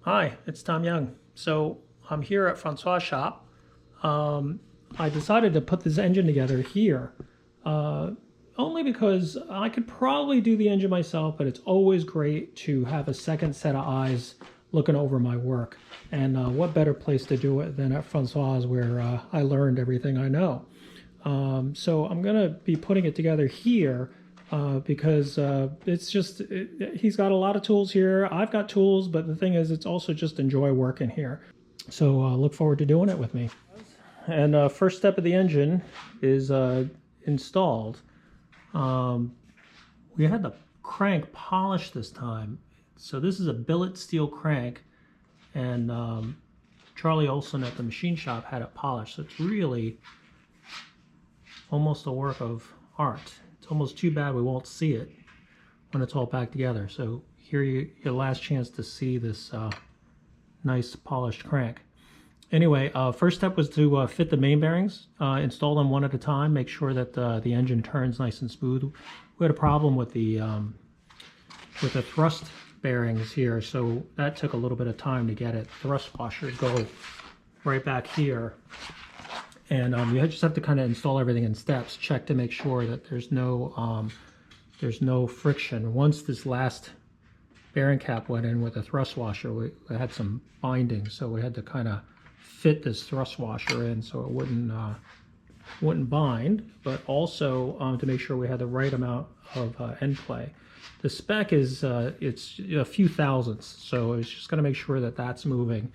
Hi, it's Tom Young. So I'm here at Francois' shop. I decided to put this engine together here, uh, only because I could probably do the engine myself, but it's always great to have a second set of eyes looking over my work. And what better place to do it than at Francois, where I learned everything I know. So I'm going to be putting it together here because it's just, he's got a lot of tools here. I've got tools, but the thing is, it's also just enjoy working here. So look forward to doing it with me. And first step of the engine is installed. We had the crank polished this time. So this is a billet steel crank, and Charlie Olson at the machine shop had it polished. So it's really almost a work of art. It's almost too bad we won't see it when it's all back together. So here your last chance to see this nice polished crank. Anyway, first step was to fit the main bearings, install them one at a time, make sure that the engine turns nice and smooth. We had a problem with the thrust bearings here, so that took a little bit of time to get it. Thrust washers go right back here. And you just have to kind of install everything in steps, check to make sure that there's no friction. Once this last bearing cap went in with a thrust washer, we had some binding, so we had to kind of fit this thrust washer in so it wouldn't bind, but also to make sure we had the right amount of end play. The spec is it's a few thousandths, so it's just going to make sure that that's moving.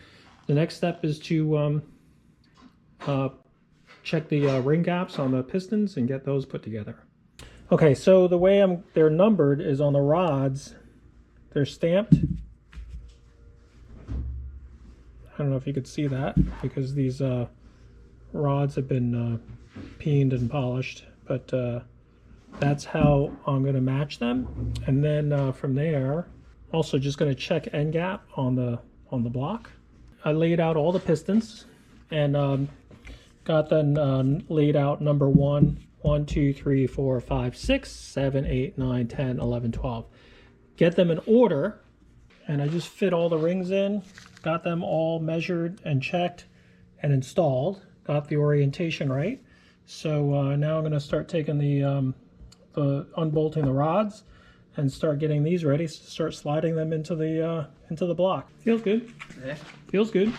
The next step is to check the ring gaps on the pistons and get those put together. Okay, so the way they're numbered is on the rods. They're stamped. I don't know if you could see that because these rods have been peened and polished, but that's how I'm going to match them. And then from there, also just going to check end gap on the block. I laid out all the pistons and got them laid out number 1, 1, 2, 3, 4, 5, 6, 7, 8, 9, 10, 11, 12. Get them in order, and I just fit all the rings in, got them all measured and checked and installed, got the orientation right. So now I'm going to start taking the unbolting the rods and start getting these ready to start sliding them into the block. Feels good. Yeah. Feels good.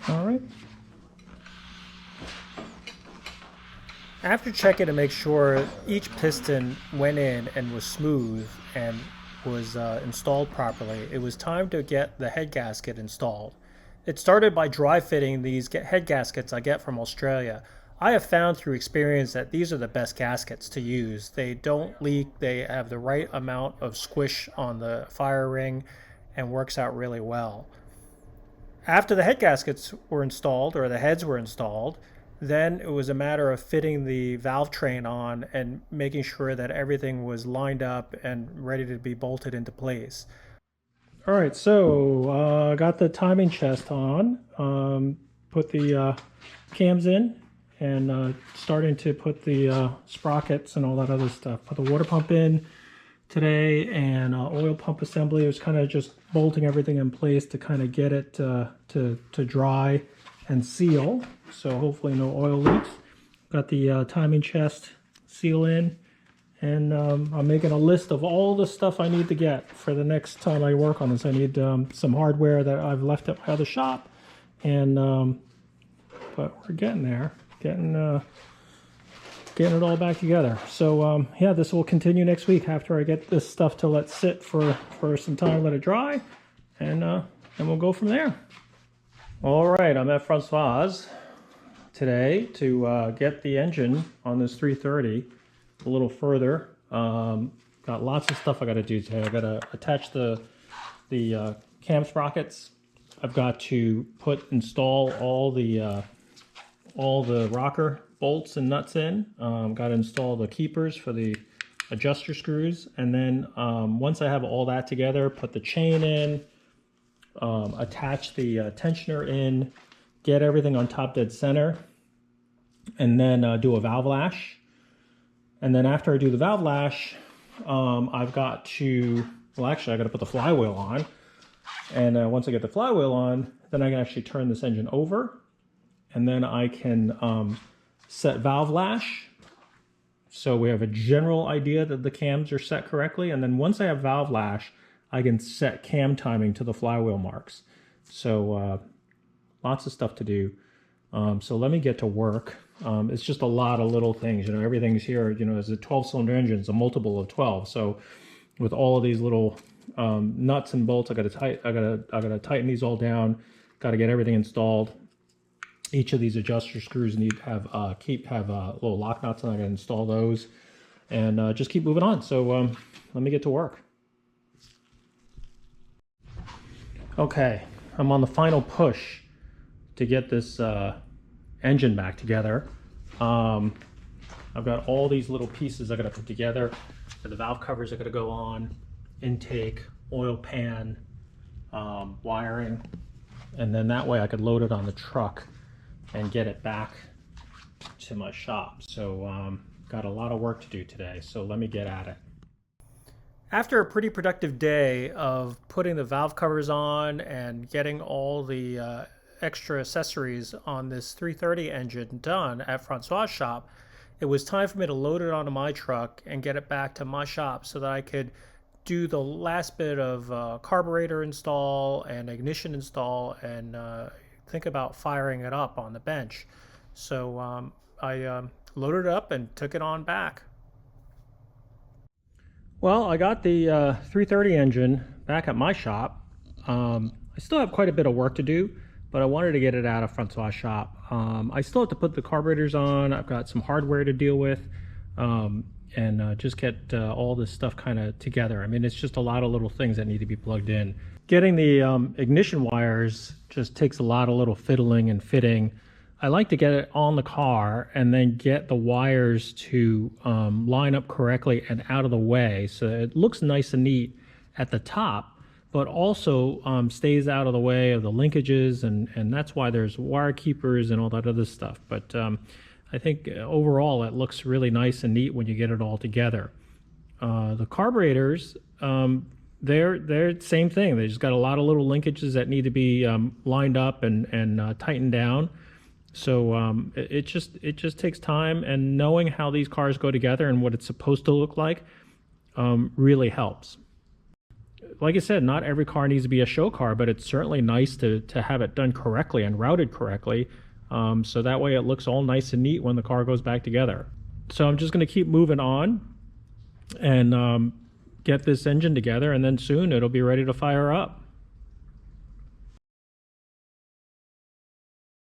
All right. After checking to make sure each piston went in and was smooth and was installed properly, it was time to get the head gasket installed. It started by dry fitting these head gaskets I get from Australia. I have found through experience that these are the best gaskets to use. They don't leak, they have the right amount of squish on the fire ring and works out really well. After the head gaskets were installed, or the heads were installed, then it was a matter of fitting the valve train on and making sure that everything was lined up and ready to be bolted into place. All right, so got the timing chest on, put the cams in, and starting to put the sprockets and all that other stuff. Put the water pump in today, and oil pump assembly. It was kind of just bolting everything in place to kind of get it to dry and seal, so hopefully no oil leaks. Got the timing chest seal in, and I'm making a list of all the stuff I need to get for the next time I work on this. I need some hardware that I've left at my other shop, and but we're getting there, getting it all back together. So yeah, this will continue next week after I get this stuff to let sit for some time, let it dry, and we'll go from there. All right, I'm at Francois today to get the engine on this 330 a little further. Got lots of stuff I got to do today. I got to attach the cam sprockets. I've got to install all the rocker bolts and nuts in. Got to install the keepers for the adjuster screws, and then once I have all that together, put the chain in, attach the tensioner in, get everything on top dead center, and then do a valve lash. And then after I do the valve lash, I've got to, well, actually I got to put the flywheel on. And once I get the flywheel on, then I can actually turn this engine over, and then I can set valve lash. So we have a general idea that the cams are set correctly. And then once I have valve lash, I can set cam timing to the flywheel marks. So lots of stuff to do. So let me get to work. It's just a lot of little things, you know, everything's here, you know, as a 12-cylinder engine, it's a multiple of 12. So with all of these little nuts and bolts, I gotta tighten these all down, got to get everything installed. Each of these adjuster screws need to have little lock nuts, and I gotta install those, and just keep moving on. So let me get to work. Okay, I'm on the final push to get this engine back together. I've got all these little pieces I gotta put together. The valve covers are gonna go on, intake, oil pan, wiring, and then that way I could load it on the truck and get it back to my shop. So got a lot of work to do today, so let me get at it. After a pretty productive day of putting the valve covers on and getting all the extra accessories on this 330 engine done at Francois' shop, it was time for me to load it onto my truck and get it back to my shop so that I could do the last bit of carburetor install and ignition install and think about firing it up on the bench. So I loaded it up and took it on back. Well, I got the 330 engine back at my shop. I still have quite a bit of work to do, but I wanted to get it out of Francois' shop. I still have to put the carburetors on. I've got some hardware to deal with, and just get all this stuff kind of together. I mean, it's just a lot of little things that need to be plugged in. Getting the ignition wires just takes a lot of little fiddling and fitting. I like to get it on the car and then get the wires to line up correctly and out of the way so it looks nice and neat at the top, but also stays out of the way of the linkages, and that's why there's wire keepers and all that other stuff. But I think overall it looks really nice and neat when you get it all together. The carburetors, they're same thing. They just got a lot of little linkages that need to be lined up and tightened down. So it just takes time, and knowing how these cars go together and what it's supposed to look like really helps. Like I said, not every car needs to be a show car, but it's certainly nice to have it done correctly and routed correctly, so that way it looks all nice and neat when the car goes back together. So I'm just going to keep moving on and get this engine together, and then soon it'll be ready to fire up.